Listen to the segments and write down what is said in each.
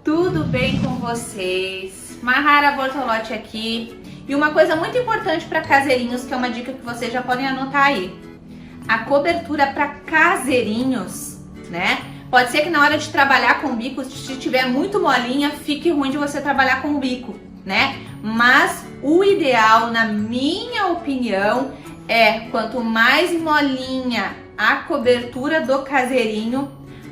Tudo bem com vocês? Mahara Bortolotti aqui. E uma coisa muito importante para caseirinhos, que é uma dica que vocês já podem anotar aí. A cobertura para caseirinhos, né? Pode ser que na hora de trabalhar com o bico, se tiver muito molinha, fique ruim de você trabalhar com o bico, né? Mas o ideal, na minha opinião, é quanto mais molinha a cobertura do caseirinho,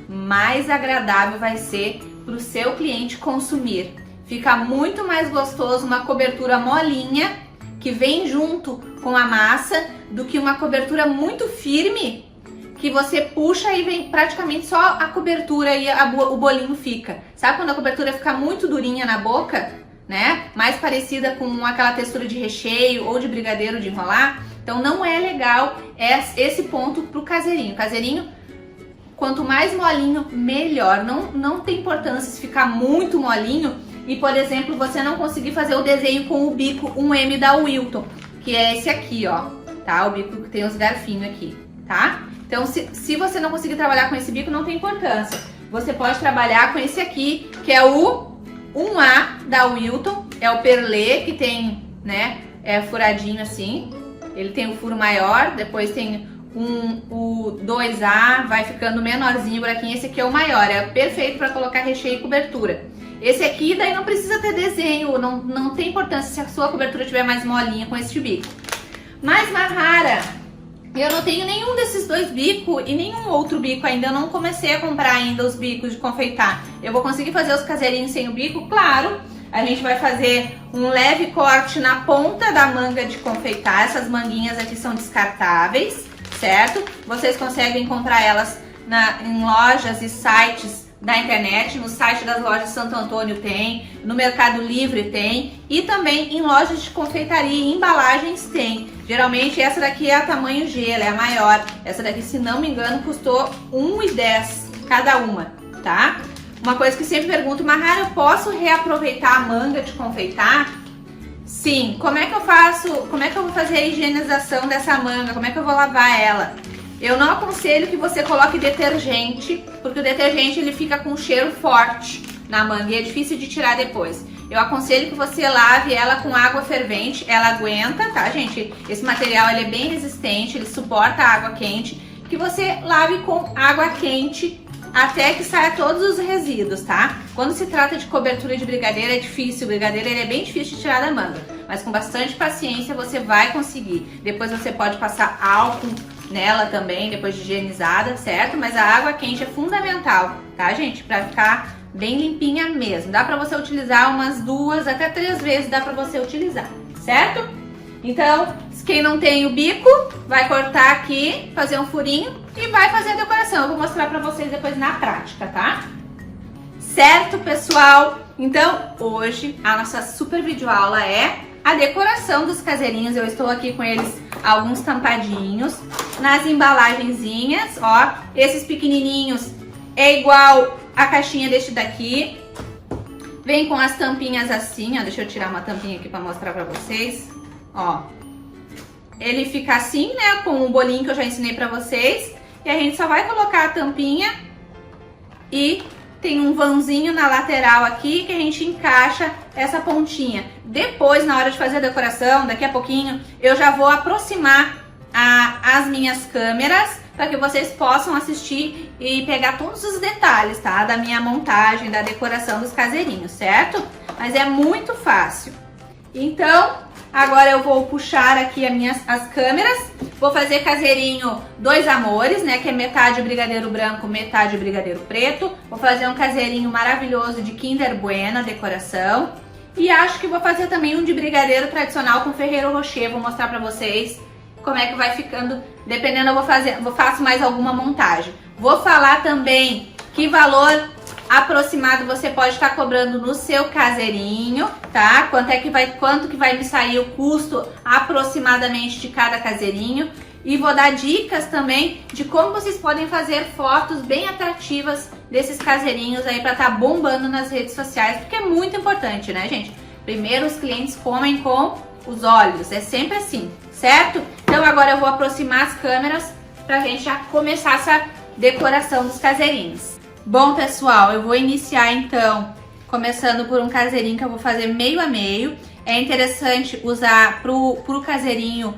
mais agradável vai ser para o seu cliente consumir. Fica muito mais gostoso uma cobertura molinha que vem junto com a massa do que uma cobertura muito firme que você puxa e vem praticamente só a cobertura e o bolinho fica. Sabe quando a cobertura fica muito durinha na boca, né? Mais parecida com aquela textura de recheio ou de brigadeiro de enrolar. Então não é legal esse ponto pro caseirinho. Caseirinho, quanto mais molinho, melhor. Não tem importância se ficar muito molinho e, por exemplo, você não conseguir fazer o desenho com o bico 1M da Wilton, que é esse aqui, ó, tá? O bico que tem os garfinhos aqui, tá? Então, se você não conseguir trabalhar com esse bico, não tem importância. Você pode trabalhar com esse aqui, que é o 1A da Wilton, é o perlê, que tem, né, furadinho assim. Ele tem o furo maior, depois tem o 2A, vai ficando menorzinho o buraquinho. Esse aqui é o maior, é perfeito para colocar recheio e cobertura. Esse aqui daí não precisa ter desenho, não tem importância se a sua cobertura estiver mais molinha com esse bico. Mas, Mahara, eu não tenho nenhum desses dois bicos e nenhum outro bico ainda. Eu não comecei a comprar ainda os bicos de confeitar. Eu vou conseguir fazer os caseirinhos sem o bico? Claro! A gente vai fazer um leve corte na ponta da manga de confeitar. Essas manguinhas aqui são descartáveis, certo? Vocês conseguem encontrar elas em lojas e sites da internet. No site das lojas Santo Antônio tem, no Mercado Livre tem e também em lojas de confeitaria e embalagens tem. Geralmente essa daqui é a tamanho G, ela é a maior. Essa daqui, se não me engano, custou R$1,10 cada uma, tá? Uma coisa que sempre pergunto, Mahara, eu posso reaproveitar a manga de confeitar? Sim. Como é que eu faço? Como é que eu vou fazer a higienização dessa manga? Como é que eu vou lavar ela? Eu não aconselho que você coloque detergente, porque o detergente ele fica com um cheiro forte na manga e é difícil de tirar depois. Eu aconselho que você lave ela com água fervente, ela aguenta, tá, gente? Esse material ele é bem resistente, ele suporta a água quente, que você lave com água quente até que saia todos os resíduos, tá? Quando se trata de cobertura de brigadeiro é difícil, o brigadeiro ele é bem difícil de tirar da manga, mas com bastante paciência você vai conseguir. Depois você pode passar álcool nela também, depois de higienizada, certo? Mas a água quente é fundamental, tá, gente? Pra ficar bem limpinha mesmo. Dá pra você utilizar umas 2 até 3 vezes, dá pra você utilizar, certo? Então, quem não tem o bico, vai cortar aqui, fazer um furinho e vai fazer a decoração. Eu vou mostrar pra vocês depois na prática, tá? Certo, pessoal? Então, hoje a nossa super videoaula é a decoração dos caseirinhos. Eu estou aqui com eles alguns tampadinhos nas embalagenzinhas, ó. Esses pequenininhos é igual a caixinha deste daqui. Vem com as tampinhas assim, ó. Deixa eu tirar uma tampinha aqui pra mostrar pra vocês, ó. Ele fica assim, né, com o bolinho que eu já ensinei pra vocês. E a gente só vai colocar a tampinha e tem um vãozinho na lateral aqui que a gente encaixa essa pontinha. Depois, na hora de fazer a decoração, daqui a pouquinho, eu já vou aproximar as minhas câmeras para que vocês possam assistir e pegar todos os detalhes, tá? Da minha montagem, da decoração dos caseirinhos, certo? Mas é muito fácil. Então, agora eu vou puxar aqui as câmeras. Vou fazer caseirinho dois amores, né? Que é metade brigadeiro branco, metade brigadeiro preto. Vou fazer um caseirinho maravilhoso de Kinder Bueno, decoração. E acho que vou fazer também um de brigadeiro tradicional com Ferrero Rocher. Vou mostrar pra vocês como é que vai ficando. Dependendo, eu faço mais alguma montagem. Vou falar também que valor aproximado você pode estar cobrando no seu caseirinho, tá? Quanto que vai me sair o custo aproximadamente de cada caseirinho. E vou dar dicas também de como vocês podem fazer fotos bem atrativas desses caseirinhos aí pra estar bombando nas redes sociais, porque é muito importante, né, gente? Primeiro os clientes comem com os olhos, é sempre assim, certo? Então agora eu vou aproximar as câmeras pra gente já começar essa decoração dos caseirinhos. Bom, pessoal, eu vou iniciar então começando por um caseirinho que eu vou fazer meio a meio. É interessante usar pro caseirinho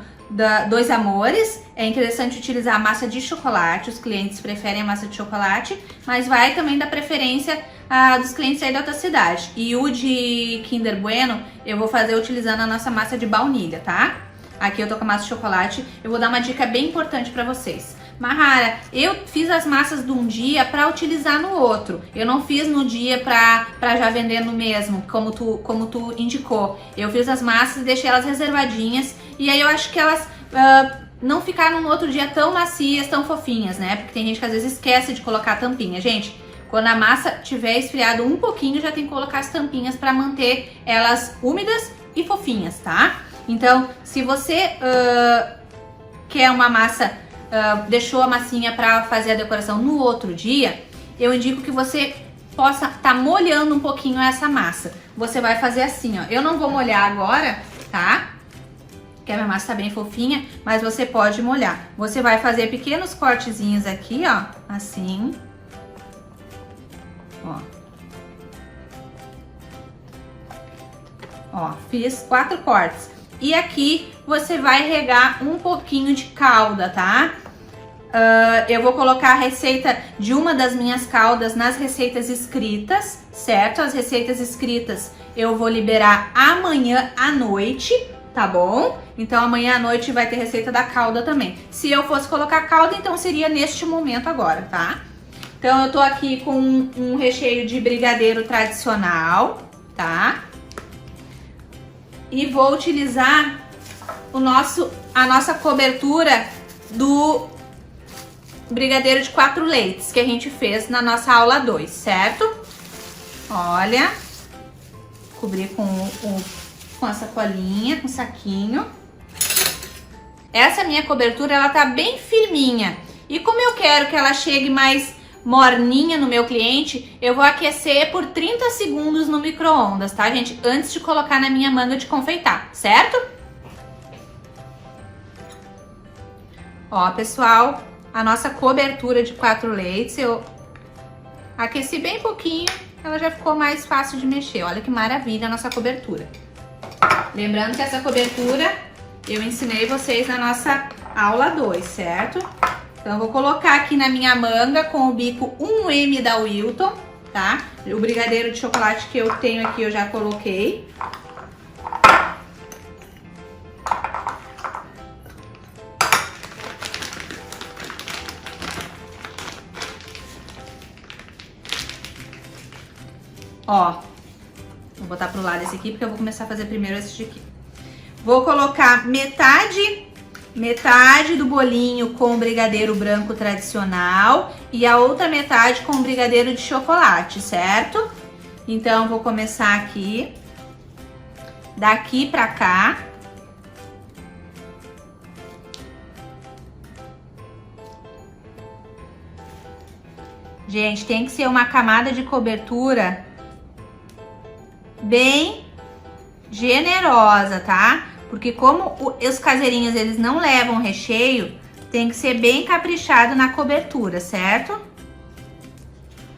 Dois Amores, é interessante utilizar massa de chocolate, os clientes preferem a massa de chocolate, mas vai também da preferência dos clientes aí da outra cidade. E o de Kinder Bueno eu vou fazer utilizando a nossa massa de baunilha, tá? Aqui eu tô com a massa de chocolate, eu vou dar uma dica bem importante pra vocês. Mahara, eu fiz as massas de um dia pra utilizar no outro. Eu não fiz no dia pra já vender no mesmo, como tu indicou. Eu fiz as massas e deixei elas reservadinhas. E aí eu acho que elas não ficaram no outro dia tão macias, tão fofinhas, né? Porque tem gente que às vezes esquece de colocar a tampinha. Gente, quando a massa tiver esfriado um pouquinho, já tem que colocar as tampinhas pra manter elas úmidas e fofinhas, tá? Então, se você quer uma massa... deixou a massinha para fazer a decoração no outro dia, eu indico que você possa estar molhando um pouquinho essa massa. Você vai fazer assim, ó. Eu não vou molhar agora, tá? Porque a minha massa tá bem fofinha, mas você pode molhar. Você vai fazer pequenos cortezinhos aqui, ó, assim. Ó. Ó, fiz 4 cortes. E aqui você vai regar um pouquinho de calda, tá? Eu vou colocar a receita de uma das minhas caldas nas receitas escritas, certo? As receitas escritas eu vou liberar amanhã à noite, tá bom? Então amanhã à noite vai ter receita da calda também. Se eu fosse colocar calda, então seria neste momento agora, tá? Então eu tô aqui com um recheio de brigadeiro tradicional, tá? E vou utilizar a nossa cobertura do brigadeiro de 4 leites que a gente fez na nossa aula 2, certo? Olha, cobri com a sacolinha, com o saquinho. Essa minha cobertura, ela tá bem firminha. E como eu quero que ela chegue mais morninha no meu cliente, eu vou aquecer por 30 segundos no micro-ondas, tá, gente? Antes de colocar na minha manga de confeitar, certo? Ó, pessoal, a nossa cobertura de 4 leites, eu aqueci bem pouquinho, ela já ficou mais fácil de mexer. Olha que maravilha a nossa cobertura. Lembrando que essa cobertura eu ensinei vocês na nossa aula 2, certo? Então, eu vou colocar aqui na minha manga com o bico 1M da Wilton, tá? O brigadeiro de chocolate que eu tenho aqui eu já coloquei. Ó, vou botar pro lado esse aqui porque eu vou começar a fazer primeiro esse aqui. Vou colocar metade do bolinho com brigadeiro branco tradicional e a outra metade com brigadeiro de chocolate, certo? Então, vou começar aqui, daqui pra cá. Gente, tem que ser uma camada de cobertura bem generosa, tá? Porque como os caseirinhos, eles não levam recheio, tem que ser bem caprichado na cobertura, certo?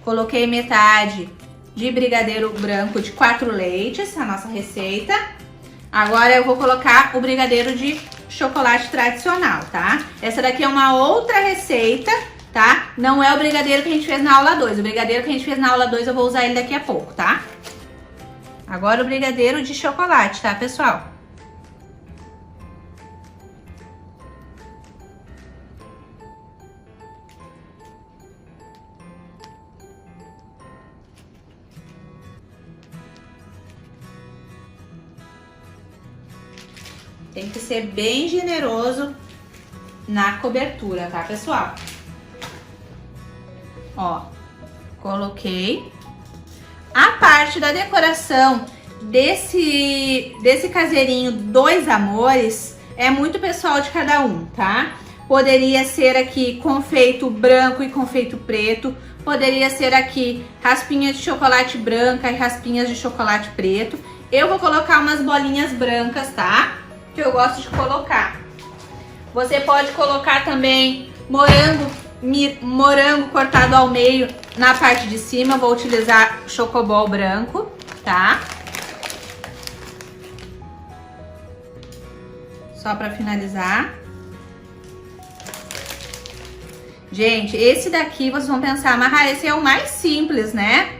Coloquei metade de brigadeiro branco de 4 leites, a nossa receita. Agora eu vou colocar o brigadeiro de chocolate tradicional, tá? Essa daqui é uma outra receita, tá? Não é o brigadeiro que a gente fez na aula 2. O brigadeiro que a gente fez na aula 2 eu vou usar ele daqui a pouco, tá? Agora o brigadeiro de chocolate, tá, pessoal? Tem que ser bem generoso na cobertura, tá, pessoal? Ó, coloquei. A parte da decoração desse caseirinho Dois Amores é muito pessoal de cada um, tá? Poderia ser aqui confeito branco e confeito preto. Poderia ser aqui raspinhas de chocolate branca e raspinhas de chocolate preto. Eu vou colocar umas bolinhas brancas, tá? Que eu gosto de colocar. Você pode colocar também morango cortado ao meio na parte de cima eu vou utilizar chocobol branco, tá? Só pra finalizar. Gente, esse daqui vocês vão pensar, mas esse é o mais simples, né?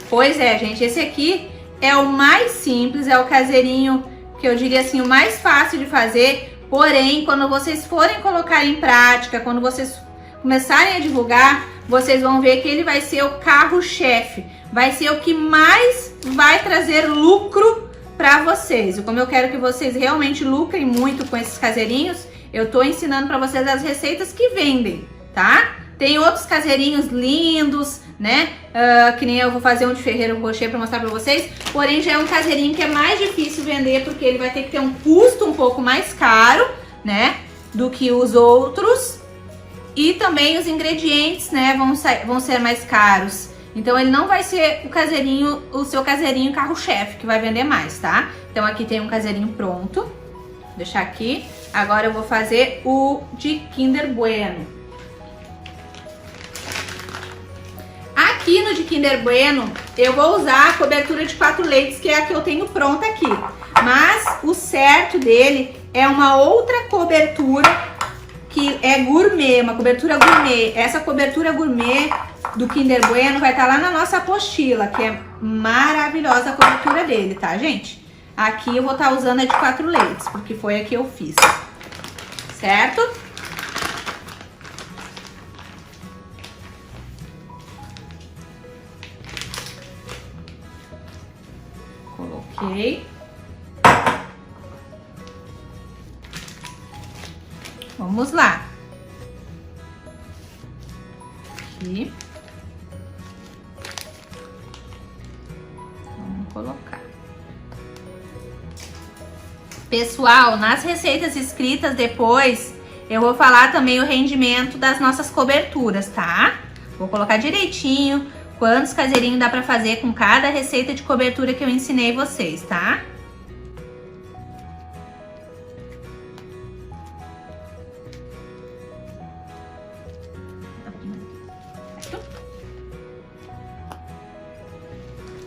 Pois é, gente, esse aqui é o mais simples, é o caseirinho que eu diria assim, o mais fácil de fazer. Porém, quando vocês forem colocar em prática, quando vocês começarem a divulgar, vocês vão ver que ele vai ser o carro-chefe. Vai ser o que mais vai trazer lucro para vocês. E como eu quero que vocês realmente lucrem muito com esses caseirinhos, eu tô ensinando para vocês as receitas que vendem, tá? Tem outros caseirinhos lindos, né? Que nem eu vou fazer um de Ferreiro Rocher para mostrar para vocês. Porém, já é um caseirinho que é mais difícil vender, porque ele vai ter que ter um custo um pouco mais caro, né? Do que os outros. E também os ingredientes, né? Vão ser mais caros. Então, ele não vai ser o seu caseirinho carro-chefe, que vai vender mais, tá? Então, aqui tem um caseirinho pronto. Vou deixar aqui. Agora, eu vou fazer o de Kinder Bueno. Aqui no de Kinder Bueno, eu vou usar a cobertura de 4 leites, que é a que eu tenho pronta aqui. Mas o certo dele é uma outra cobertura que é gourmet, uma cobertura gourmet. Essa cobertura gourmet do Kinder Bueno vai estar lá na nossa apostila, que é maravilhosa a cobertura dele, tá, gente? Aqui eu vou estar usando a de 4 leites, porque foi a que eu fiz, certo? Coloquei. Vamos lá. Aqui. Vamos colocar. Pessoal, nas receitas escritas depois, eu vou falar também o rendimento das nossas coberturas, tá? Vou colocar direitinho quantos caseirinhos dá pra fazer com cada receita de cobertura que eu ensinei vocês, tá?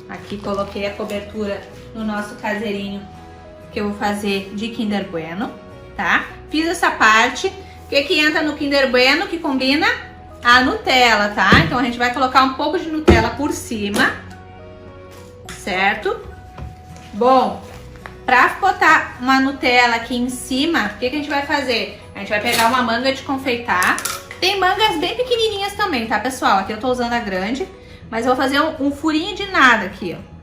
Aqui coloquei a cobertura no nosso caseirinho que eu vou fazer de Kinder Bueno, tá? Fiz essa parte. O que entra no Kinder Bueno que combina? A Nutella, tá? Então a gente vai colocar um pouco de Nutella por cima, certo? Bom, pra botar uma Nutella aqui em cima, o que a gente vai fazer? A gente vai pegar uma manga de confeitar. Tem mangas bem pequenininhas também, tá, pessoal? Aqui eu tô usando a grande, mas eu vou fazer um furinho de nada aqui, ó.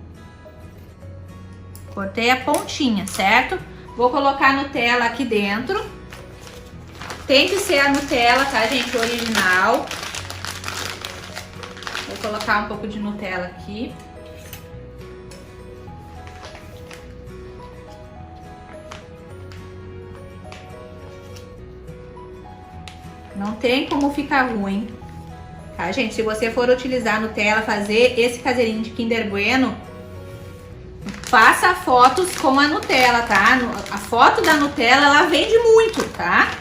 Cortei a pontinha, certo? Vou colocar a Nutella aqui dentro. Tem que ser a Nutella, tá, gente? Original. Vou colocar um pouco de Nutella aqui. Não tem como ficar ruim, tá, gente? Se você for utilizar a Nutella, fazer esse caseirinho de Kinder Bueno, faça fotos com a Nutella, tá? A foto da Nutella, ela vende muito, tá?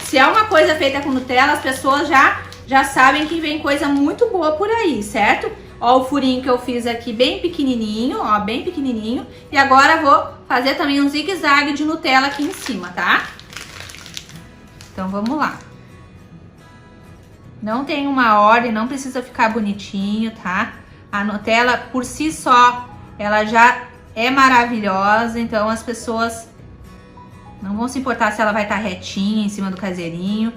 Se é uma coisa feita com Nutella, as pessoas já sabem que vem coisa muito boa por aí, certo? Ó o furinho que eu fiz aqui bem pequenininho, ó, bem pequenininho. E agora vou fazer também um zigue-zague de Nutella aqui em cima, tá? Então vamos lá. Não tem uma ordem, não precisa ficar bonitinho, tá? A Nutella por si só, ela já é maravilhosa, então as pessoas não vão se importar se ela vai estar retinha em cima do caseirinho.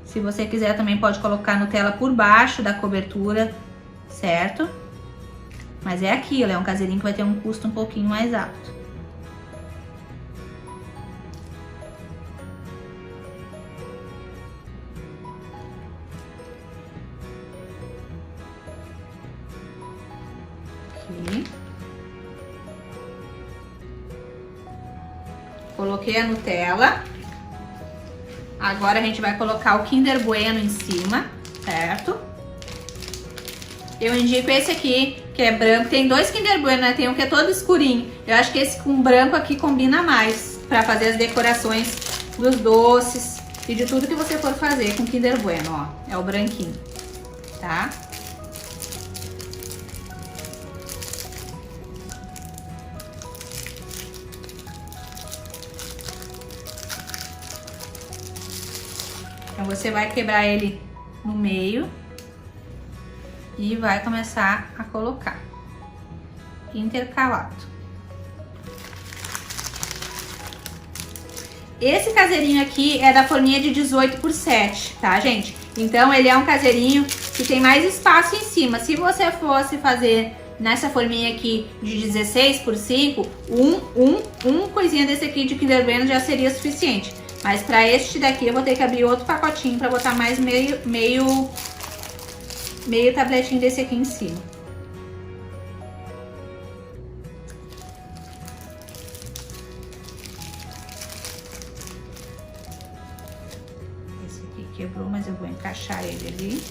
Se você quiser também pode colocar Nutella por baixo da cobertura, certo? Mas é aquilo, é um caseirinho que vai ter um custo um pouquinho mais alto. Aqui. Coloquei a Nutella. Agora a gente vai colocar o Kinder Bueno em cima, certo? Eu indico esse aqui, que é branco. Tem dois Kinder Bueno, né? Tem um que é todo escurinho. Eu acho que esse com branco aqui combina mais pra fazer as decorações dos doces. e de tudo que você for fazer com Kinder Bueno, ó. É o branquinho, tá? Então você vai quebrar ele no meio e vai começar a colocar intercalado. Esse caseirinho aqui é da forminha de 18x7, tá, gente? Então ele é um caseirinho que tem mais espaço em cima. Se você fosse fazer nessa forminha aqui de 16x5, um coisinha desse aqui de Kinder Bueno já seria suficiente. Mas para este daqui eu vou ter que abrir outro pacotinho para botar mais meio tabletinho desse aqui em cima. Esse aqui quebrou, mas eu vou encaixar ele ali.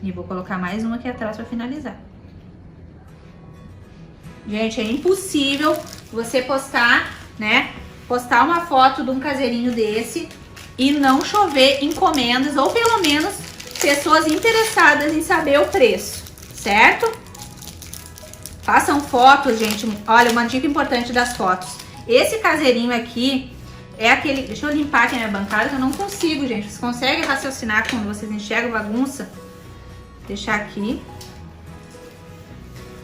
E vou colocar mais um aqui atrás para finalizar. Gente, é impossível você postar, né? Postar uma foto de um caseirinho desse e não chover encomendas, ou pelo menos pessoas interessadas em saber o preço, certo? Façam fotos, gente. Olha, uma dica importante das fotos. Esse caseirinho aqui é aquele... Deixa eu limpar aqui a minha bancada, que eu não consigo, gente. Vocês conseguem raciocinar quando vocês enxergam bagunça? Deixar aqui.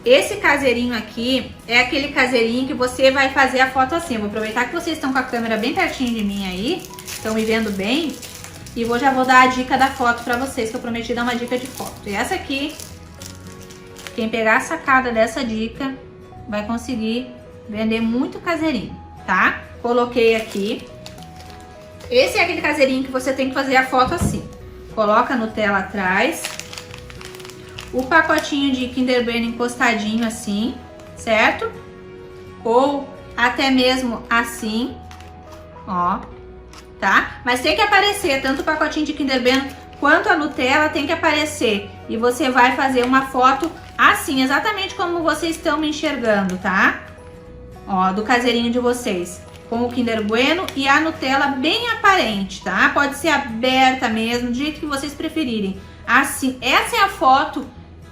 Esse caseirinho aqui é aquele caseirinho que você vai fazer a foto assim. Eu vou aproveitar que vocês estão com a câmera bem pertinho de mim aí, estão me vendo bem, e já vou dar a dica da foto pra vocês, que eu prometi dar uma dica de foto. E essa aqui, quem pegar a sacada dessa dica, vai conseguir vender muito caseirinho, tá? Coloquei aqui. Esse é aquele caseirinho que você tem que fazer a foto assim. Coloca a Nutella atrás. O pacotinho de Kinder Bueno encostadinho assim, certo? Ou até mesmo assim, ó, tá? Mas tem que aparecer, tanto o pacotinho de Kinder Bueno quanto a Nutella tem que aparecer. E você vai fazer uma foto assim, exatamente como vocês estão me enxergando, tá? Ó, do caseirinho de vocês. Com o Kinder Bueno e a Nutella bem aparente, tá? Pode ser aberta mesmo, do jeito que vocês preferirem. Assim, essa é a foto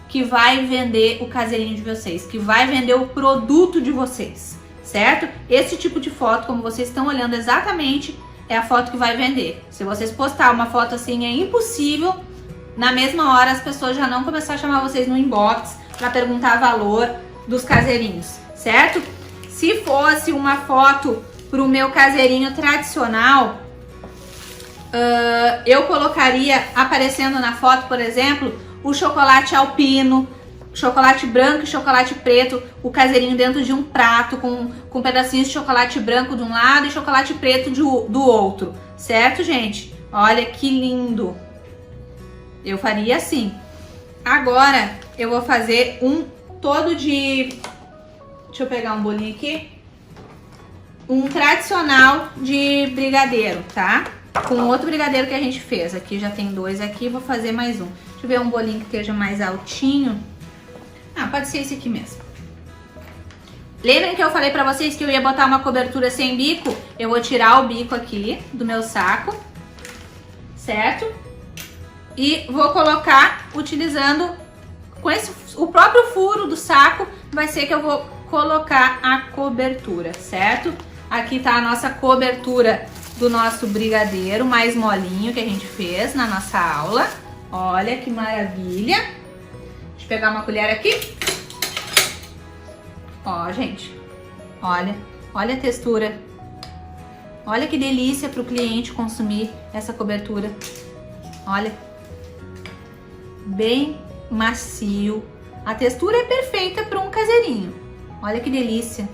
que vai vender o caseirinho de vocês, que vai vender o produto de vocês, certo? Esse tipo de foto, como vocês estão olhando exatamente, é a foto que vai vender. Se vocês postar uma foto assim, é impossível, na mesma hora as pessoas já não começar a chamar vocês no inbox para perguntar valor dos caseirinhos, certo? Se fosse uma foto pro meu caseirinho tradicional, eu colocaria aparecendo na foto, por exemplo, o chocolate alpino, chocolate branco e chocolate preto, o caseirinho dentro de um prato com pedacinhos de chocolate branco de um lado e chocolate preto do outro, certo, gente? Olha que lindo! Eu faria assim. Agora eu vou fazer um todo de... Deixa eu pegar um bolinho aqui. Um tradicional de brigadeiro, tá? Com outro brigadeiro que a gente fez. Aqui já tem dois aqui, vou fazer mais um. Deixa eu ver um bolinho que esteja mais altinho. Ah, pode ser esse aqui mesmo. Lembrem que eu falei pra vocês que eu ia botar uma cobertura sem bico? Eu vou tirar o bico aqui do meu saco, certo? E vou colocar utilizando com o próprio furo do saco, vai ser que eu vou colocar a cobertura, certo? Aqui tá a nossa cobertura do nosso brigadeiro mais molinho que a gente fez na nossa aula. Olha que maravilha. Deixa eu pegar uma colher aqui. Ó, gente. Olha a textura. Olha que delícia para o cliente consumir essa cobertura. Olha. Bem macio. A textura é perfeita para um caseirinho. Olha que delícia.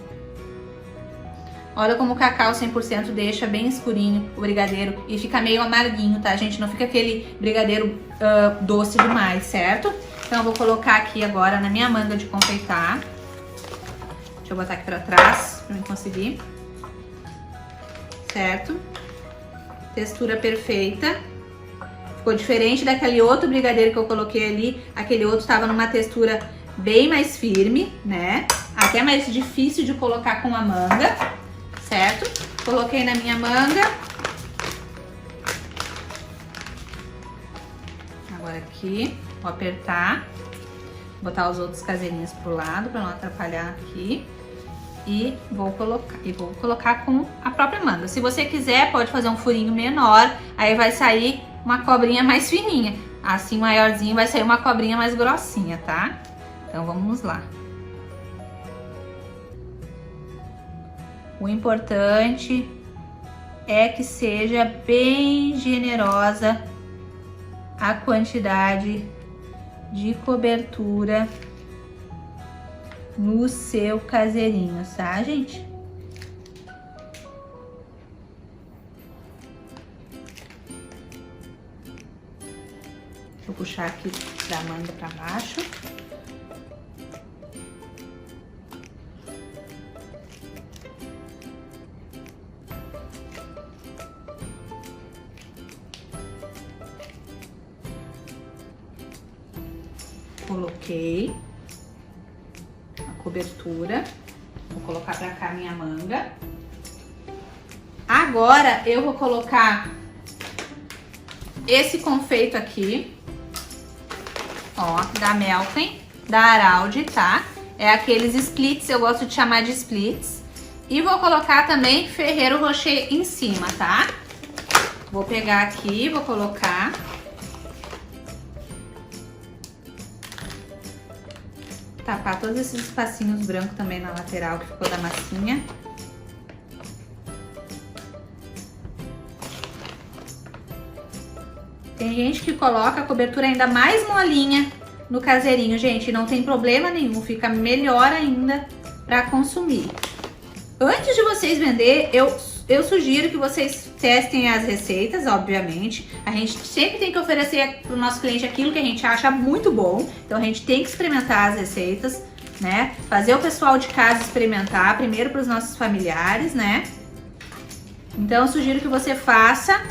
Olha como o cacau 100% deixa bem escurinho o brigadeiro e fica meio amarguinho, tá, gente? Não fica aquele brigadeiro doce demais, certo? Então eu vou colocar aqui agora na minha manga de confeitar. Deixa eu botar aqui pra trás pra eu conseguir. Certo? Textura perfeita. Ficou diferente daquele outro brigadeiro que eu coloquei ali. Aquele outro tava numa textura bem mais firme, né? até mais difícil de colocar com a manga, certo? Coloquei na minha manga. Agora aqui, vou apertar, botar os outros caseirinhos pro lado para não atrapalhar aqui. E vou colocar com a própria manga. Se você quiser, pode fazer um furinho menor, aí vai sair uma cobrinha mais fininha. Assim, maiorzinho, vai sair uma cobrinha mais grossinha, tá? Então, vamos lá. O importante é que seja bem generosa a quantidade de cobertura no seu caseirinho, tá, gente? Vou puxar aqui da manga para baixo. Coloquei a cobertura. Vou colocar pra cá minha manga. Agora eu vou colocar esse confeito aqui, ó, da Meltem, da Araldi, tá? É aqueles splits, eu gosto de chamar de splits. E vou colocar também Ferrero Rocher em cima, tá? Vou pegar aqui, vou colocar. Tapar todos esses espacinhos brancos também na lateral que ficou da massinha. Tem gente que coloca a cobertura ainda mais molinha no caseirinho, gente, não tem problema nenhum, fica melhor ainda para consumir. Antes de vocês vender, eu sugiro que vocês testem as receitas, obviamente. A gente sempre tem que oferecer para o nosso cliente aquilo que a gente acha muito bom. Então a gente tem que experimentar as receitas, né? Fazer o pessoal de casa experimentar, primeiro para os nossos familiares, né? Então eu sugiro que você faça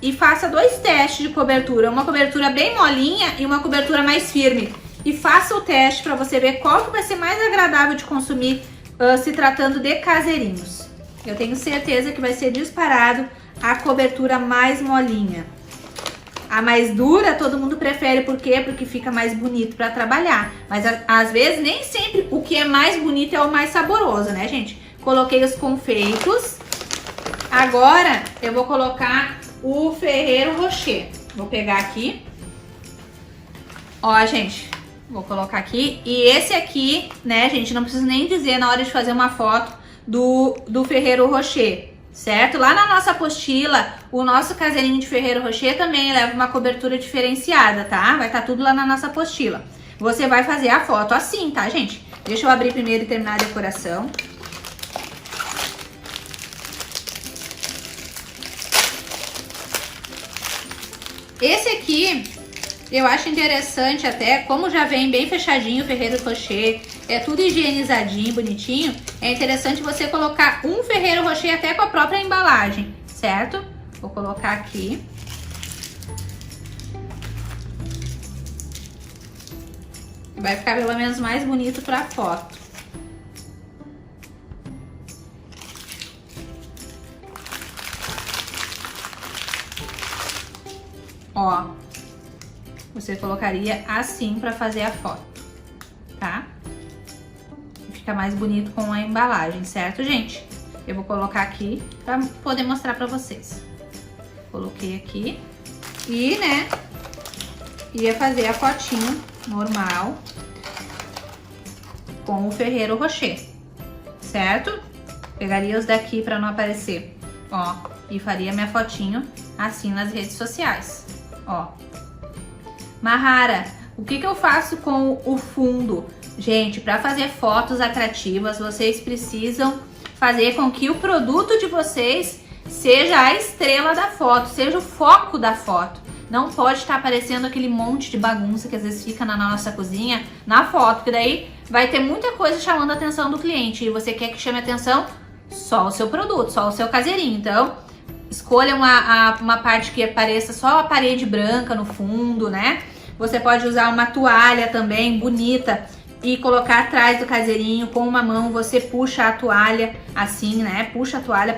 e faça 2 testes de cobertura. Uma cobertura bem molinha e uma cobertura mais firme. E faça o teste para você ver qual que vai ser mais agradável de consumir se tratando de caseirinhos. Eu tenho certeza que vai ser disparado a cobertura mais molinha. A mais dura todo mundo prefere, por quê? Porque fica mais bonito para trabalhar. Mas às vezes nem sempre o que é mais bonito é o mais saboroso, né, gente? Coloquei os confeitos. Agora eu vou colocar o Ferrero Rocher. Vou pegar aqui. Ó, gente, vou colocar aqui. E esse aqui, né, gente, não preciso nem dizer na hora de fazer uma foto do Ferrero Rocher, certo? Lá na nossa apostila, o nosso caseirinho de Ferrero Rocher também leva uma cobertura diferenciada, tá? Vai estar tudo lá na nossa apostila. Você vai fazer a foto assim, tá, gente? Deixa eu abrir primeiro e terminar a decoração. Esse aqui, eu acho interessante até, como já vem bem fechadinho o Ferrero Rocher, é tudo higienizadinho, bonitinho, é interessante você colocar um Ferrero Rocher até com a própria embalagem, certo? Vou colocar aqui. Vai ficar pelo menos mais bonito pra foto. Ó, você colocaria assim pra fazer a foto, tá? Fica mais bonito com a embalagem, certo, gente? Eu vou colocar aqui pra poder mostrar pra vocês. Coloquei aqui e, né, ia fazer a fotinho normal com o Ferrero Rocher, certo? Pegaria os daqui pra não aparecer, ó, e faria minha fotinho assim nas redes sociais, ó. Mahara, o que eu faço com o fundo? Gente, para fazer fotos atrativas, vocês precisam fazer com que o produto de vocês seja a estrela da foto, seja o foco da foto. Não pode estar aparecendo aquele monte de bagunça que às vezes fica na nossa cozinha na foto, porque daí vai ter muita coisa chamando a atenção do cliente e você quer que chame a atenção só o seu produto, só o seu caseirinho. Então, escolha uma parte que apareça só a parede branca no fundo, né? Você pode usar uma toalha também bonita, e colocar atrás do caseirinho. Com uma mão você puxa a toalha assim, né? Puxa a toalha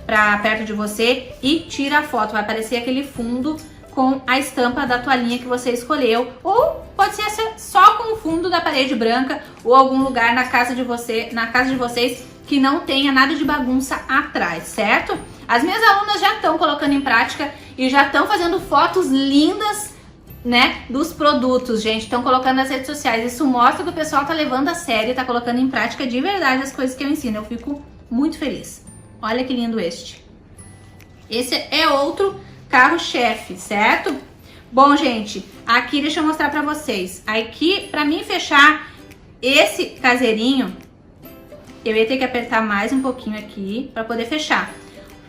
pra perto de você e tira a foto. Vai aparecer aquele fundo com a estampa da toalhinha que você escolheu. Ou pode ser só com o fundo da parede branca ou algum lugar na casa de vocês que não tenha nada de bagunça atrás, certo? As minhas alunas já estão colocando em prática e já estão fazendo fotos lindas, né, dos produtos, gente. Estão colocando nas redes sociais. Isso mostra que o pessoal tá levando a sério, tá colocando em prática de verdade as coisas que eu ensino. Eu fico muito feliz. Olha que lindo este. Esse é outro carro-chefe, certo? Bom, gente, aqui deixa eu mostrar pra vocês. Aqui, pra mim fechar esse caseirinho, eu ia ter que apertar mais um pouquinho aqui pra poder fechar.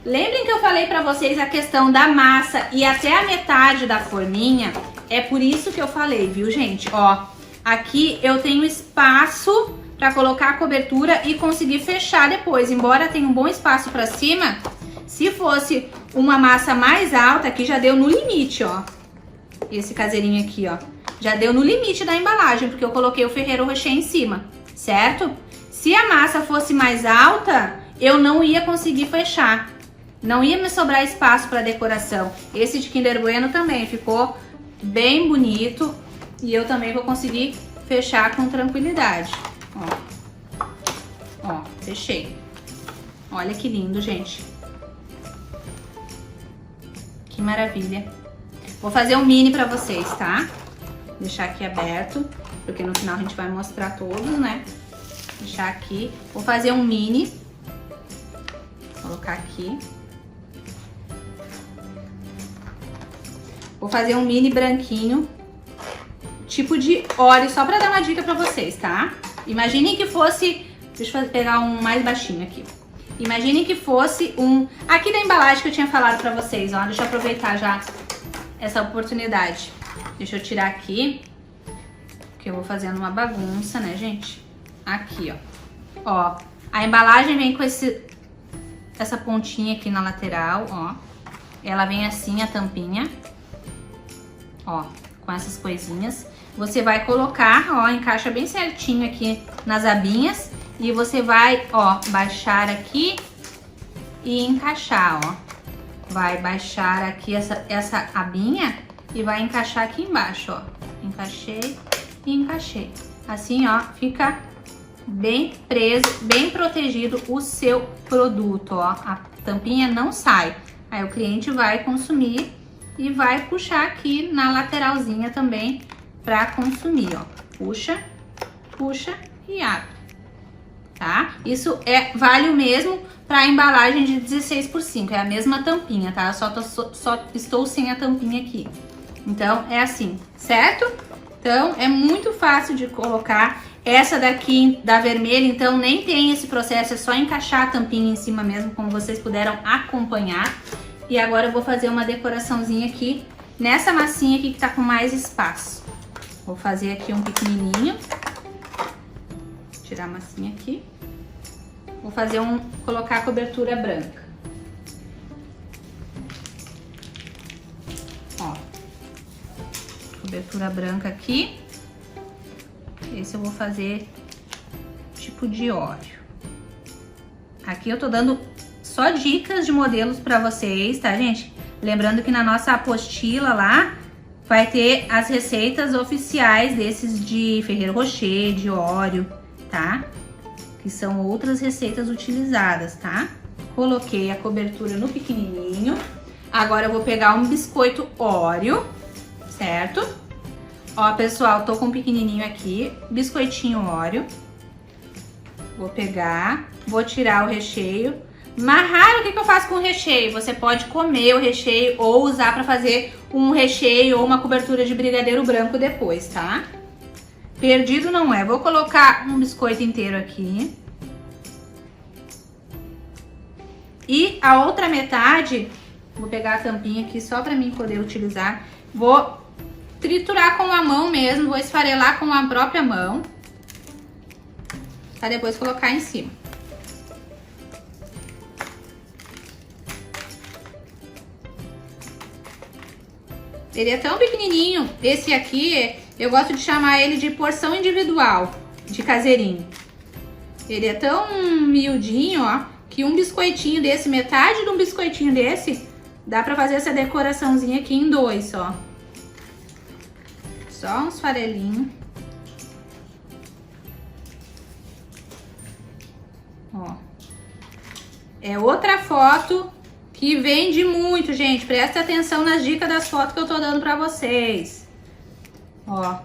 Lembrem que eu falei pra vocês a questão da massa e até a metade da forminha. É por isso que eu falei, viu, gente? Ó, aqui eu tenho espaço pra colocar a cobertura e conseguir fechar depois. Embora tenha um bom espaço pra cima, se fosse uma massa mais alta, aqui já deu no limite, ó. Esse caseirinho aqui, ó. Já deu no limite da embalagem, porque eu coloquei o Ferrero Rocher em cima, certo? Se a massa fosse mais alta, eu não ia conseguir fechar. Não ia me sobrar espaço para decoração. Esse de Kinder Bueno também ficou bem bonito. E eu também vou conseguir fechar com tranquilidade. Ó, ó, fechei. Olha que lindo, gente. Que maravilha. Vou fazer um mini para vocês, tá? Deixar aqui aberto, porque no final a gente vai mostrar todos, né? Deixar aqui. Vou fazer um mini. Vou colocar aqui. Vou fazer um mini branquinho, tipo de Oreo, só pra dar uma dica pra vocês, tá? Imaginem que fosse... Deixa eu pegar um mais baixinho aqui. Imaginem que fosse um... Aqui da embalagem que eu tinha falado pra vocês, ó. Deixa eu aproveitar já essa oportunidade. Deixa eu tirar aqui, porque eu vou fazendo uma bagunça, né, gente? Aqui, ó. Ó, a embalagem vem com essa pontinha aqui na lateral, ó. Ela vem assim, a tampinha. Ó, com essas coisinhas. Você vai colocar, ó, encaixa bem certinho aqui nas abinhas. E você vai, ó, baixar aqui e encaixar, ó. Vai baixar aqui essa abinha e vai encaixar aqui embaixo, ó. Encaixei e encaixei. Assim, ó, fica bem preso, bem protegido o seu produto, ó. A tampinha não sai. Aí o cliente vai consumir e vai puxar aqui na lateralzinha também pra consumir, ó. Puxa, puxa e abre, tá? Isso vale o mesmo pra embalagem de 16x5, é a mesma tampinha, tá? Só estou sem a tampinha aqui. Então, é assim, certo? Então, é muito fácil de colocar. Essa daqui, da vermelha, então, nem tem esse processo, é só encaixar a tampinha em cima mesmo, como vocês puderam acompanhar. E agora eu vou fazer uma decoraçãozinha aqui, nessa massinha aqui que tá com mais espaço. Vou fazer aqui um pequenininho. Tirar a massinha aqui. Vou fazer colocar a cobertura branca. Ó. Cobertura branca aqui. Esse eu vou fazer tipo de Oreo. Aqui eu tô dando só dicas de modelos pra vocês, tá, gente? Lembrando que na nossa apostila lá vai ter as receitas oficiais desses de Ferrero Rocher, de Oreo, tá? Que são outras receitas utilizadas, tá? Coloquei a cobertura no pequenininho. Agora eu vou pegar um biscoito Oreo, certo? Ó, pessoal, tô com um pequenininho aqui, biscoitinho Oreo. Vou pegar, vou tirar o recheio. Mas raro, o que eu faço com o recheio? Você pode comer o recheio ou usar pra fazer um recheio ou uma cobertura de brigadeiro branco depois, tá? Perdido não é. Vou colocar um biscoito inteiro aqui. E a outra metade, vou pegar a tampinha aqui só pra mim poder utilizar. Vou triturar com a mão mesmo, vou esfarelar com a própria mão. Pra depois colocar em cima. Ele é tão pequenininho. Esse aqui, eu gosto de chamar ele de porção individual. de caseirinho. Ele é tão miudinho, ó, que um biscoitinho desse, metade de um biscoitinho desse, dá pra fazer essa decoraçãozinha aqui em 2, ó. Só uns farelinhos. Ó. É outra foto que vende muito, gente. Presta atenção nas dicas das fotos que eu tô dando pra vocês. Ó.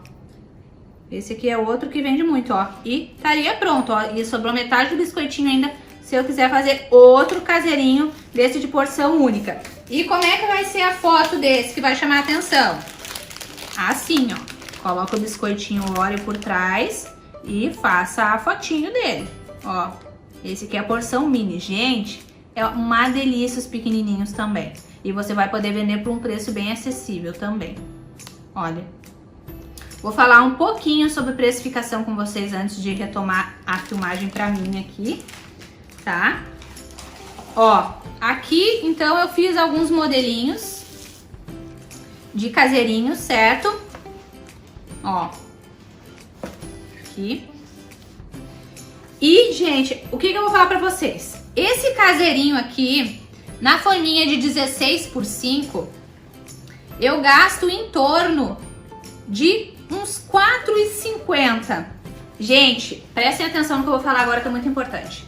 Esse aqui é outro que vende muito, ó. E estaria pronto, ó. E sobrou metade do biscoitinho ainda, se eu quiser fazer outro caseirinho desse de porção única. E como é que vai ser a foto desse que vai chamar a atenção? Assim, ó. Coloca o biscoitinho Oreo por trás e faça a fotinho dele, ó. Esse aqui é a porção mini. Gente, é uma delícia os pequenininhos também. E você vai poder vender por um preço bem acessível também. Olha. Vou falar um pouquinho sobre precificação com vocês antes de retomar a filmagem pra mim aqui, tá? Ó, aqui, então, eu fiz alguns modelinhos de caseirinho, certo? Ó. Aqui. E, gente, o que eu vou falar pra vocês? Esse caseirinho aqui, na forminha de 16 por 5, eu gasto em torno de uns R$4,50. Gente, prestem atenção no que eu vou falar agora, que é muito importante.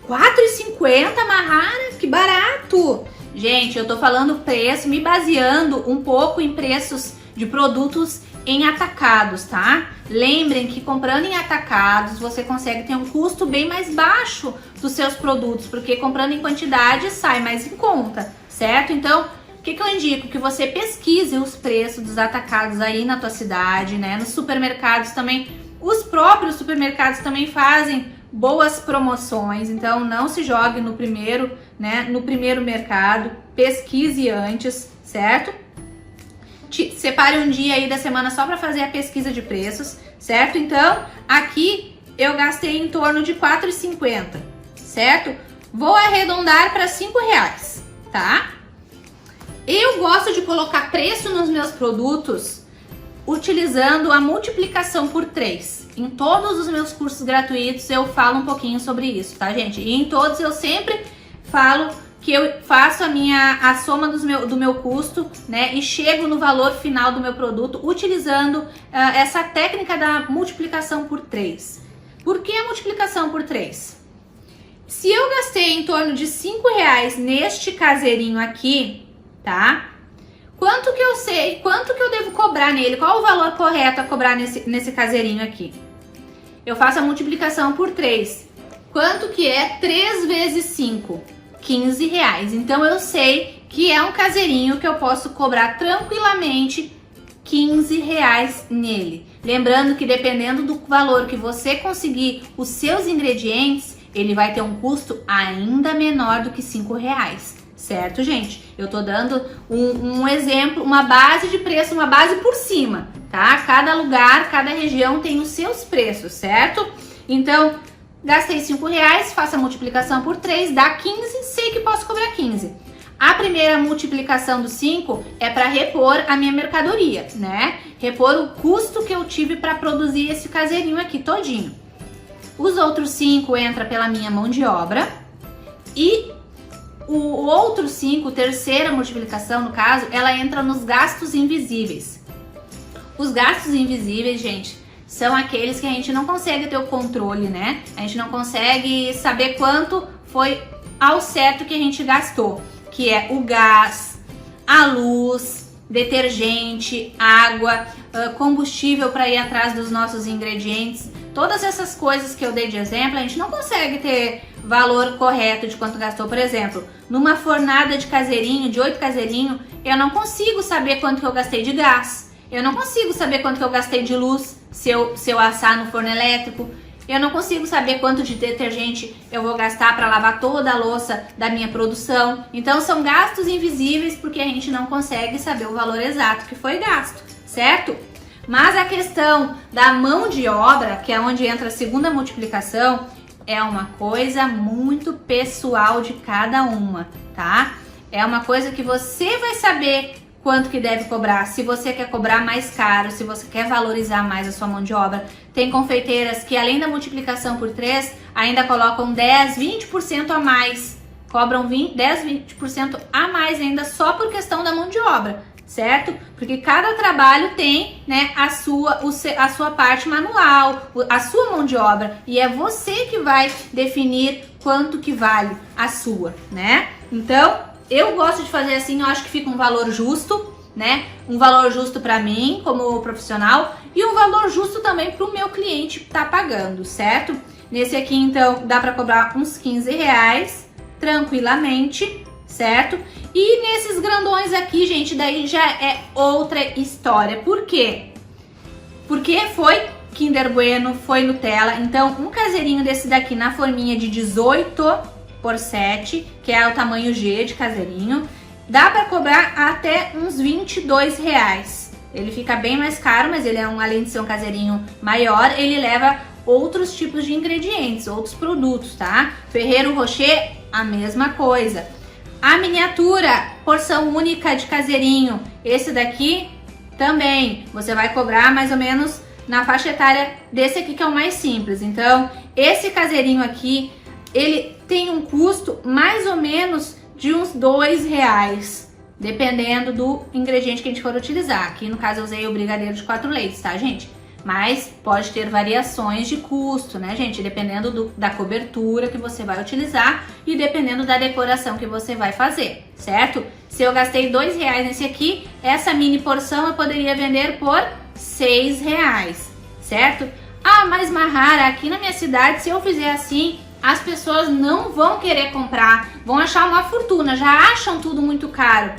R$4,50, Mahara? Que barato! Gente, eu tô falando preço, me baseando um pouco em preços de produtos em atacados, tá? Lembrem que comprando em atacados, você consegue ter um custo bem mais baixo dos seus produtos, porque comprando em quantidade sai mais em conta, certo? Então, o que eu indico? Que você pesquise os preços dos atacados aí na tua cidade, né? Nos supermercados também, os próprios supermercados também fazem boas promoções, então não se jogue no primeiro, né? No primeiro mercado, pesquise antes, certo? Separe um dia aí da semana só para fazer a pesquisa de preços, certo? Então, aqui eu gastei em torno de R$4,50, certo? Vou arredondar para R$5, tá? Eu gosto de colocar preço nos meus produtos utilizando a multiplicação por 3. Em todos os meus cursos gratuitos eu falo um pouquinho sobre isso, tá, gente? E em todos eu sempre falo que eu faço a soma do meu custo, né? E chego no valor final do meu produto utilizando essa técnica da multiplicação por 3. Por que a multiplicação por 3? Se eu gastei em torno de R$5 neste caseirinho aqui, tá? Quanto que eu devo cobrar nele? Qual o valor correto a cobrar nesse caseirinho aqui? Eu faço a multiplicação por 3. Quanto que é 3 vezes 5? R$15. Então eu sei que é um caseirinho que eu posso cobrar tranquilamente R$15 nele. Lembrando que dependendo do valor que você conseguir os seus ingredientes, ele vai ter um custo ainda menor do que R$5. Certo, gente? Eu tô dando um exemplo, uma base de preço, uma base por cima, tá? Cada lugar, cada região tem os seus preços, certo? Então, gastei R$5, faço a multiplicação por 3, dá 15, sei que posso cobrar 15. A primeira multiplicação do 5 é para repor a minha mercadoria, né? Repor o custo que eu tive para produzir esse caseirinho aqui todinho. Os outros 5 entra pela minha mão de obra e o outro 5, terceira multiplicação no caso, ela entra nos gastos invisíveis. Os gastos invisíveis, gente, são aqueles que a gente não consegue ter o controle, né? A gente não consegue saber quanto foi ao certo que a gente gastou, que é o gás, a luz, detergente, água, combustível para ir atrás dos nossos ingredientes. Todas essas coisas que eu dei de exemplo, a gente não consegue ter valor correto de quanto gastou. Por exemplo, numa fornada de caseirinho, de 8 caseirinho, eu não consigo saber quanto que eu gastei de gás. Eu não consigo saber quanto que eu gastei de luz se eu assar no forno elétrico. Eu não consigo saber quanto de detergente eu vou gastar para lavar toda a louça da minha produção. Então são gastos invisíveis porque a gente não consegue saber o valor exato que foi gasto, certo? Mas a questão da mão de obra, que é onde entra a segunda multiplicação, é uma coisa muito pessoal de cada uma, tá? É uma coisa que você vai saber quanto que deve cobrar, se você quer cobrar mais caro, se você quer valorizar mais a sua mão de obra. Tem confeiteiras que além da multiplicação por 3, ainda colocam 10, 20% a mais. Cobram 10, 20% a mais ainda só por questão da mão de obra, certo? Porque cada trabalho tem, né, a sua parte manual, a sua mão de obra, e é você que vai definir quanto que vale a sua, né? Então, eu gosto de fazer assim, eu acho que fica um valor justo, né? Um valor justo para mim como profissional e um valor justo também para o meu cliente que tá pagando, certo? Nesse aqui, então, dá para cobrar uns R$15 tranquilamente, certo? E nesses grandões aqui, gente, daí já é outra história. Por quê? Porque foi Kinder Bueno, foi Nutella. Então, um caseirinho desse daqui na forminha de 18x7, que é o tamanho G de caseirinho, dá para cobrar até uns R$22. Ele fica bem mais caro, mas ele é além de ser um caseirinho maior, ele leva outros tipos de ingredientes, outros produtos, tá? Ferrero Rocher, a mesma coisa. A miniatura, porção única de caseirinho, esse daqui também, você vai cobrar mais ou menos na faixa etária desse aqui que é o mais simples. Então, esse caseirinho aqui, ele tem um custo mais ou menos de uns R$2, dependendo do ingrediente que a gente for utilizar. Aqui no caso eu usei o brigadeiro de 4 leites, tá, gente? Mas pode ter variações de custo, né, gente? Dependendo da cobertura que você vai utilizar e dependendo da decoração que você vai fazer, certo? Se eu gastei R$2 nesse aqui, essa mini porção eu poderia vender por R$6, certo? Ah, mas Mahara, aqui na minha cidade, se eu fizer assim, as pessoas não vão querer comprar, vão achar uma fortuna, já acham tudo muito caro.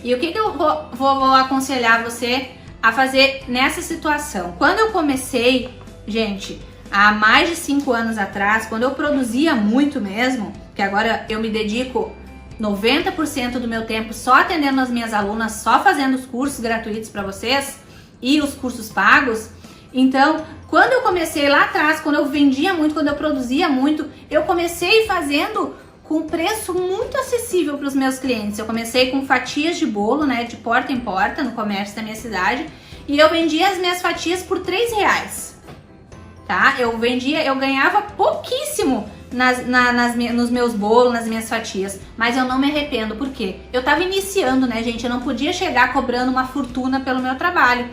E o que eu vou aconselhar você a fazer nessa situação? Quando eu comecei, gente, há mais de 5 anos atrás, quando eu produzia muito mesmo, que agora eu me dedico 90% do meu tempo só atendendo as minhas alunas, só fazendo os cursos gratuitos para vocês e os cursos pagos. Então, quando eu comecei lá atrás, quando eu vendia muito, quando eu produzia muito, eu comecei fazendo com preço muito acessível para os meus clientes. Eu comecei com fatias de bolo, né, de porta em porta no comércio da minha cidade, e eu vendia as minhas fatias por R$3, tá? Eu ganhava pouquíssimo nos meus bolos, nas minhas fatias, mas eu não me arrependo, porque eu tava iniciando, né, gente? Eu não podia chegar cobrando uma fortuna pelo meu trabalho.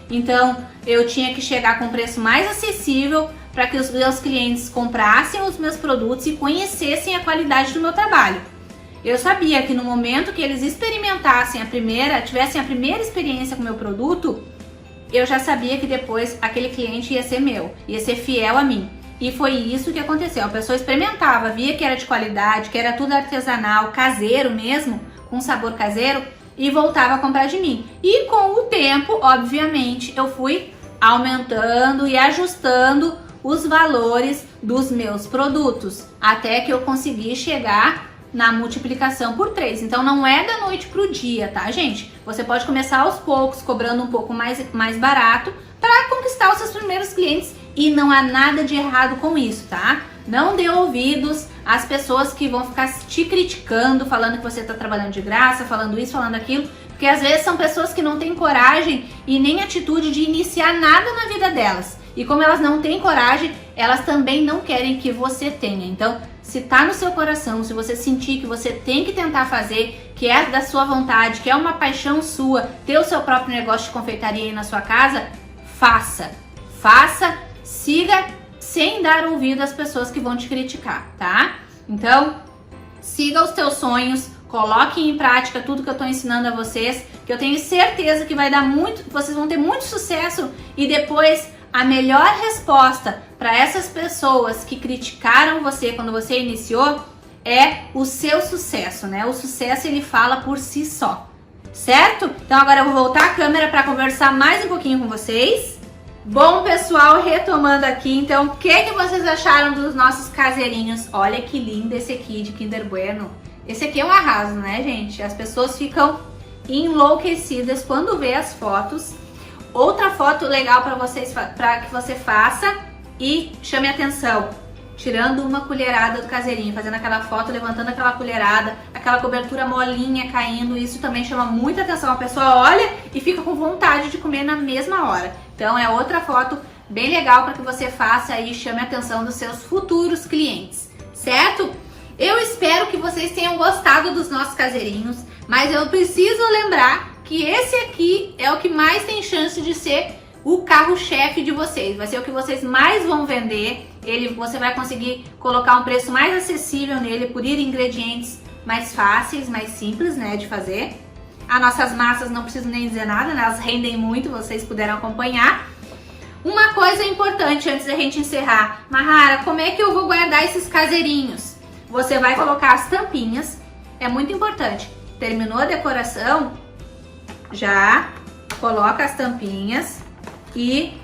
Então, eu tinha que chegar com um preço mais acessível para que os meus clientes comprassem os meus produtos e conhecessem a qualidade do meu trabalho. Eu sabia que no momento que eles experimentassem tivessem a primeira experiência com o meu produto, eu já sabia que depois aquele cliente ia ser meu, ia ser fiel a mim. E foi isso que aconteceu. A pessoa experimentava, via que era de qualidade, que era tudo artesanal, caseiro mesmo, com sabor caseiro, e voltava a comprar de mim. E com o tempo, obviamente, eu fui aumentando e ajustando os valores dos meus produtos, até que eu consegui chegar na multiplicação por 3. Então não é da noite pro dia, tá, gente? Você pode começar aos poucos, cobrando um pouco mais barato, para conquistar os seus primeiros clientes, e não há nada de errado com isso, tá? Não dê ouvidos às pessoas que vão ficar te criticando, falando que você tá trabalhando de graça, falando isso, falando aquilo, porque às vezes são pessoas que não têm coragem e nem atitude de iniciar nada na vida delas. E como elas não têm coragem, elas também não querem que você tenha. Então, se tá no seu coração, se você sentir que você tem que tentar fazer, que é da sua vontade, que é uma paixão sua, ter o seu próprio negócio de confeitaria aí na sua casa, faça. Faça, siga, sem dar ouvido às pessoas que vão te criticar, tá? Então, siga os teus sonhos, coloque em prática tudo que eu tô ensinando a vocês, que eu tenho certeza que vai dar vocês vão ter muito sucesso. E depois, a melhor resposta para essas pessoas que criticaram você quando você iniciou é o seu sucesso, né? O sucesso, ele fala por si só, certo? Então agora eu vou voltar a câmera para conversar mais um pouquinho com vocês. Bom, pessoal, retomando aqui, então, o que vocês acharam dos nossos caseirinhos? Olha que lindo esse aqui de Kinder Bueno. Esse aqui é um arraso, né, gente? As pessoas ficam enlouquecidas quando vê as fotos. Outra foto legal para que você faça e chame atenção, tirando uma colherada do caseirinho, fazendo aquela foto, levantando aquela colherada, aquela cobertura molinha caindo, isso também chama muita atenção. A pessoa olha e fica com vontade de comer na mesma hora. Então é outra foto bem legal para que você faça e chame a atenção dos seus futuros clientes, certo? Eu espero que vocês tenham gostado dos nossos caseirinhos, mas eu preciso lembrar que esse aqui é o que mais tem chance de ser o carro-chefe de vocês. Vai ser o que vocês mais vão vender. Você vai conseguir colocar um preço mais acessível nele por ir ingredientes mais fáceis, mais simples, né, de fazer. As nossas massas, não preciso nem dizer nada, né, elas rendem muito, vocês puderam acompanhar. Uma coisa importante antes da gente encerrar. Mahara, como é que eu vou guardar esses caseirinhos? Você vai colocar as tampinhas, é muito importante. Terminou a decoração, já coloca as tampinhas e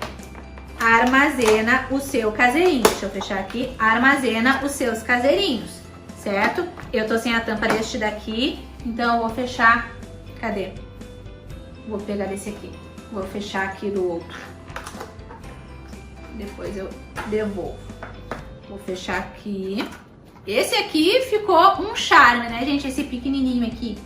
armazena o seu caseirinho. Deixa eu fechar aqui. Armazena os seus caseirinhos, certo? Eu tô sem a tampa deste daqui, então eu vou fechar. Cadê? Vou pegar desse aqui. Vou fechar aqui do outro. Depois eu devolvo. Vou fechar aqui. Esse aqui ficou um charme, né, gente? Esse pequenininho aqui.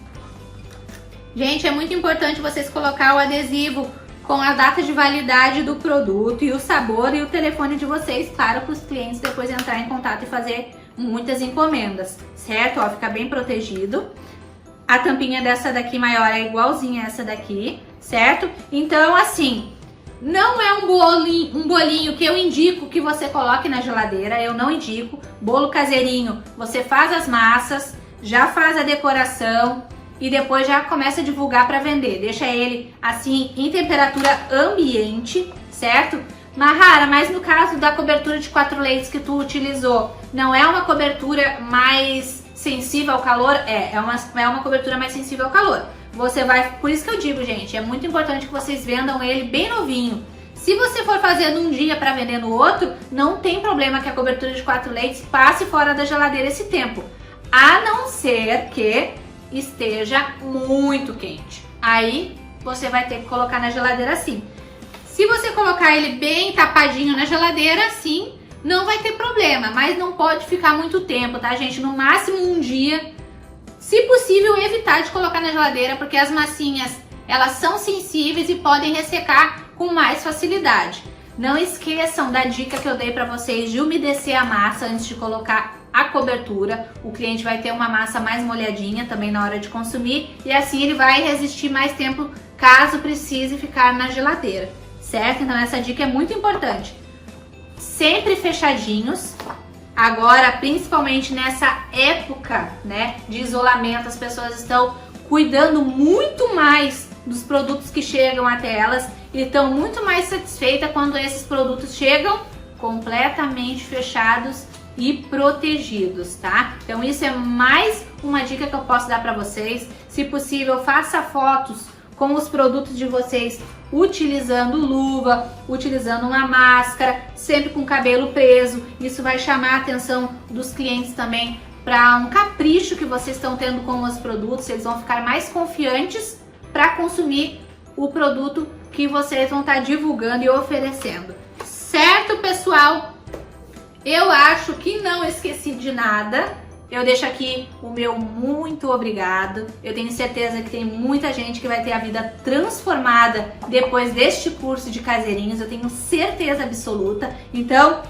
Gente, é muito importante vocês colocar o adesivo com a data de validade do produto e o sabor e o telefone de vocês para os clientes depois entrar em contato e fazer muitas encomendas, certo? Ó, fica bem protegido. A tampinha dessa daqui maior é igualzinha a essa daqui, certo? Então, assim, não é um bolinho que eu indico que você coloque na geladeira, eu não indico. Bolo caseirinho, você faz as massas, já faz a decoração e depois já começa a divulgar para vender. Deixa ele assim em temperatura ambiente, certo? Mahara, mas no caso da cobertura de 4 leites que tu utilizou, não é uma cobertura mais sensível ao calor? É uma cobertura mais sensível ao calor. Você vai, por isso que eu digo, gente, é muito importante que vocês vendam ele bem novinho. Se você for fazer num dia para vender no outro, não tem problema que a cobertura de 4 leites passe fora da geladeira esse tempo. A não ser que esteja muito quente. Aí você vai ter que colocar na geladeira assim. Se você colocar ele bem tapadinho na geladeira, assim, não vai ter problema. Mas não pode ficar muito tempo, tá, gente? No máximo um dia. Se possível, evitar de colocar na geladeira, porque as massinhas, elas são sensíveis e podem ressecar com mais facilidade. Não esqueçam da dica que eu dei para vocês de umedecer a massa antes de colocar a cobertura. O cliente vai ter uma massa mais molhadinha também na hora de consumir e assim ele vai resistir mais tempo caso precise ficar na geladeira, certo? Então essa dica é muito importante. Sempre fechadinhos. Agora, principalmente nessa época, né, de isolamento, as pessoas estão cuidando muito mais dos produtos que chegam até elas e estão muito mais satisfeitas quando esses produtos chegam completamente fechados e protegidos, tá? Então isso é mais uma dica que eu posso dar para vocês. Se possível, faça fotos com os produtos de vocês utilizando luva, utilizando uma máscara, sempre com o cabelo preso. Isso vai chamar a atenção dos clientes também para um capricho que vocês estão tendo com os produtos. Eles vão ficar mais confiantes para consumir o produto que vocês vão estar divulgando e oferecendo. Certo, pessoal? Eu acho que não esqueci de nada. Eu deixo aqui o meu muito obrigado. Eu tenho certeza que tem muita gente que vai ter a vida transformada depois deste curso de caseirinhos. Eu tenho certeza absoluta. Então,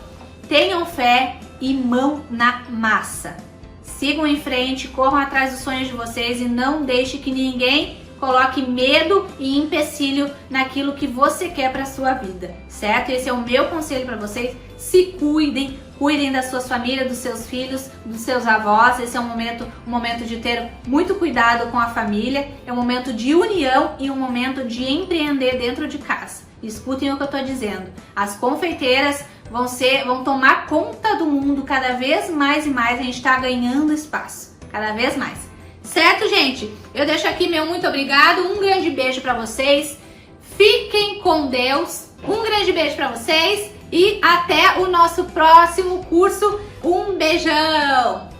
tenham fé e mão na massa. Sigam em frente, corram atrás dos sonhos de vocês e não deixe que ninguém coloque medo e empecilho naquilo que você quer para sua vida, certo? Esse é o meu conselho para vocês. Se cuidem, cuidem das suas famílias, dos seus filhos, dos seus avós. Esse é um momento de ter muito cuidado com a família, é um momento de união e um momento de empreender dentro de casa. Escutem o que eu estou dizendo. As confeiteiras vão tomar conta do mundo cada vez mais e mais. A gente está ganhando espaço, cada vez mais. Certo, gente? Eu deixo aqui meu muito obrigado, um grande beijo para vocês. Fiquem com Deus. Um grande beijo para vocês e até o nosso próximo curso. Um beijão!